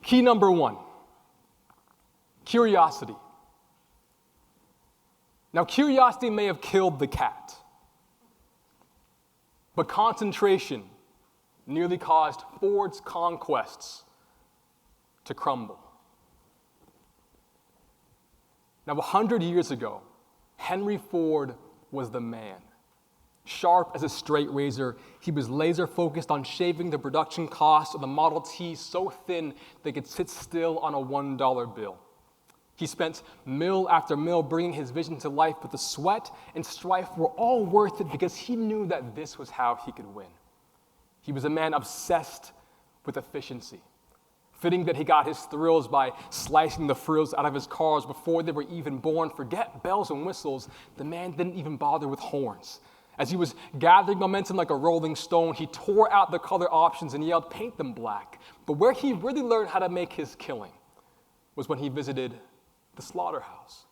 Key number one, curiosity. Now, curiosity may have killed the cat, but concentration nearly caused Ford's conquests to crumble. Now, 100 years ago, Henry Ford was the man. Sharp as a straight razor, he was laser focused on shaving the production cost of the Model T so thin they could sit still on a $1 bill. He spent mill after mill bringing his vision to life, but the sweat and strife were all worth it because he knew that this was how he could win. He was a man obsessed with efficiency. Fitting that he got his thrills by slicing the frills out of his cars before they were even born. Forget bells and whistles, the man didn't even bother with horns. As he was gathering momentum like a rolling stone, he tore out the color options and yelled, "Paint them black." But where he really learned how to make his killing was when he visited the slaughterhouse.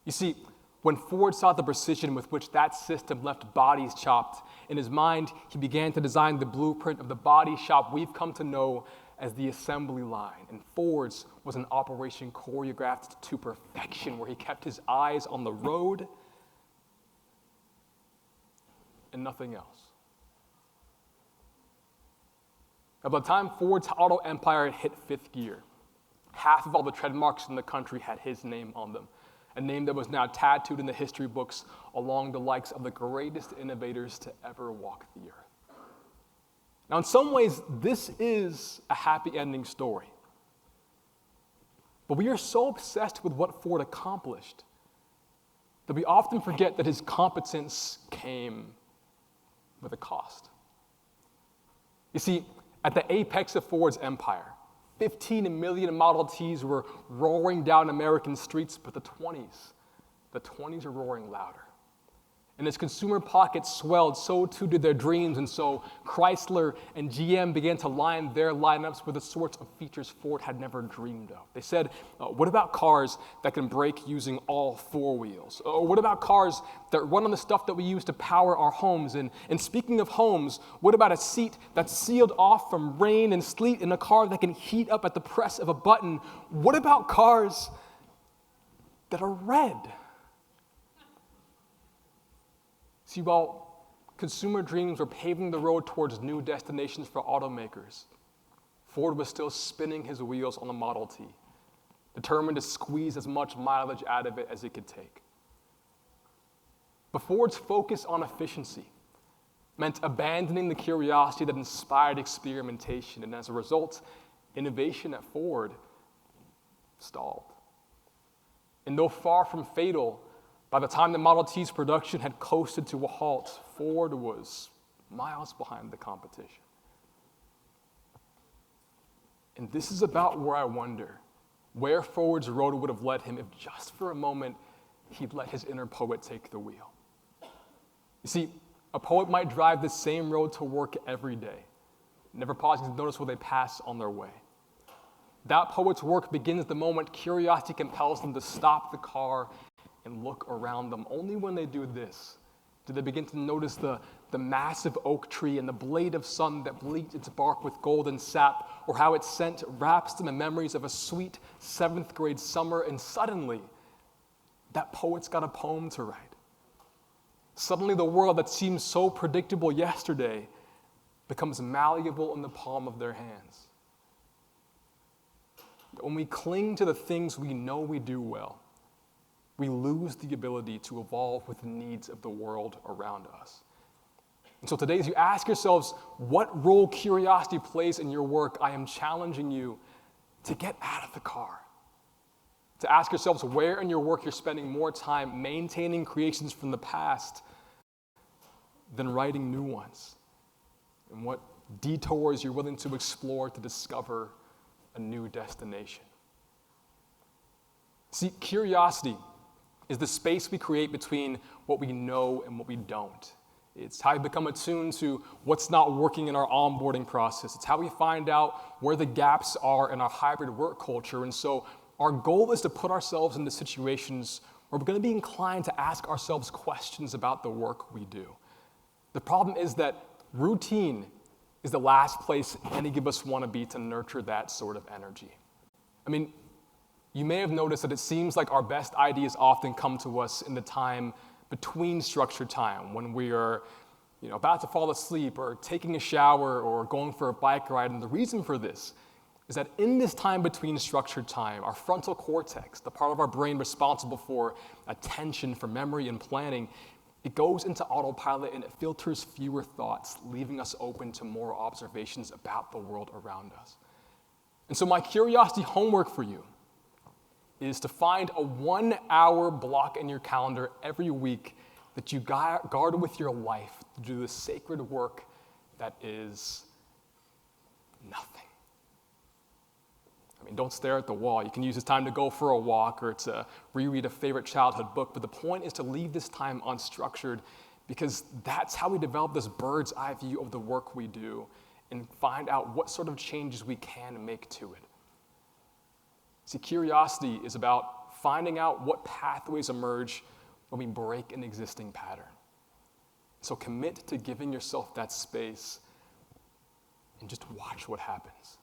You see, when Ford saw the precision with which that system left bodies chopped, in his mind, he began to design the blueprint of the body shop we've come to know as the assembly line. And Ford's was an operation choreographed to perfection, where he kept his eyes on the road and nothing else. Now, by the time Ford's auto empire had hit fifth gear, half of all the trademarks in the country had his name on them, a name that was now tattooed in the history books along the likes of the greatest innovators to ever walk the earth. Now, in some ways, this is a happy ending story. But we are so obsessed with what Ford accomplished that we often forget that his competence came with a cost. You see, at the apex of Ford's empire, 15 million Model Ts were roaring down American streets, but the 20s are roaring louder. And as consumer pockets swelled, so too did their dreams, and so Chrysler and GM began to line their lineups with the sorts of features Ford had never dreamed of. They said, what about cars that can brake using all four wheels? Or what about cars that run on the stuff that we use to power our homes? And speaking of homes, what about a seat that's sealed off from rain and sleet in a car that can heat up at the press of a button? What about cars that are red? See, while consumer dreams were paving the road towards new destinations for automakers, Ford was still spinning his wheels on the Model T, determined to squeeze as much mileage out of it as it could take. But Ford's focus on efficiency meant abandoning the curiosity that inspired experimentation, and as a result, innovation at Ford stalled. And though far from fatal, by the time the Model T's production had coasted to a halt, Ford was miles behind the competition. And this is about where I wonder where Ford's road would have led him if just for a moment he'd let his inner poet take the wheel. You see, a poet might drive the same road to work every day, never pausing to notice where they pass on their way. That poet's work begins the moment curiosity compels them to stop the car and look around them. Only when they do this do they begin to notice the massive oak tree and the blade of sun that bleached its bark with golden sap, or how its scent wraps them in memories of a sweet 7th grade summer, and suddenly, that poet's got a poem to write. Suddenly the world that seemed so predictable yesterday becomes malleable in the palm of their hands. When we cling to the things we know we do well, we lose the ability to evolve with the needs of the world around us. And so today, as you ask yourselves what role curiosity plays in your work, I am challenging you to get out of the car. To ask yourselves where in your work you're spending more time maintaining creations from the past than writing new ones, and what detours you're willing to explore to discover a new destination. See, curiosity is the space we create between what we know and what we don't. It's how we become attuned to what's not working in our onboarding process. It's how we find out where the gaps are in our hybrid work culture. And so our goal is to put ourselves into situations where we're going to be inclined to ask ourselves questions about the work we do. The problem is that routine is the last place any of us want to be to nurture that sort of energy. I mean, you may have noticed that it seems like our best ideas often come to us in the time between structured time, when we are about to fall asleep or taking a shower or going for a bike ride. And the reason for this is that in this time between structured time, our frontal cortex, the part of our brain responsible for attention, for memory and planning, it goes into autopilot and it filters fewer thoughts, leaving us open to more observations about the world around us. And so my curiosity homework for you is to find a 1-hour block in your calendar every week that you guard with your life to do the sacred work that is nothing. I mean, don't stare at the wall. You can use this time to go for a walk or to reread a favorite childhood book, but the point is to leave this time unstructured, because that's how we develop this bird's eye view of the work we do and find out what sort of changes we can make to it. See, curiosity is about finding out what pathways emerge when we break an existing pattern. So commit to giving yourself that space and just watch what happens.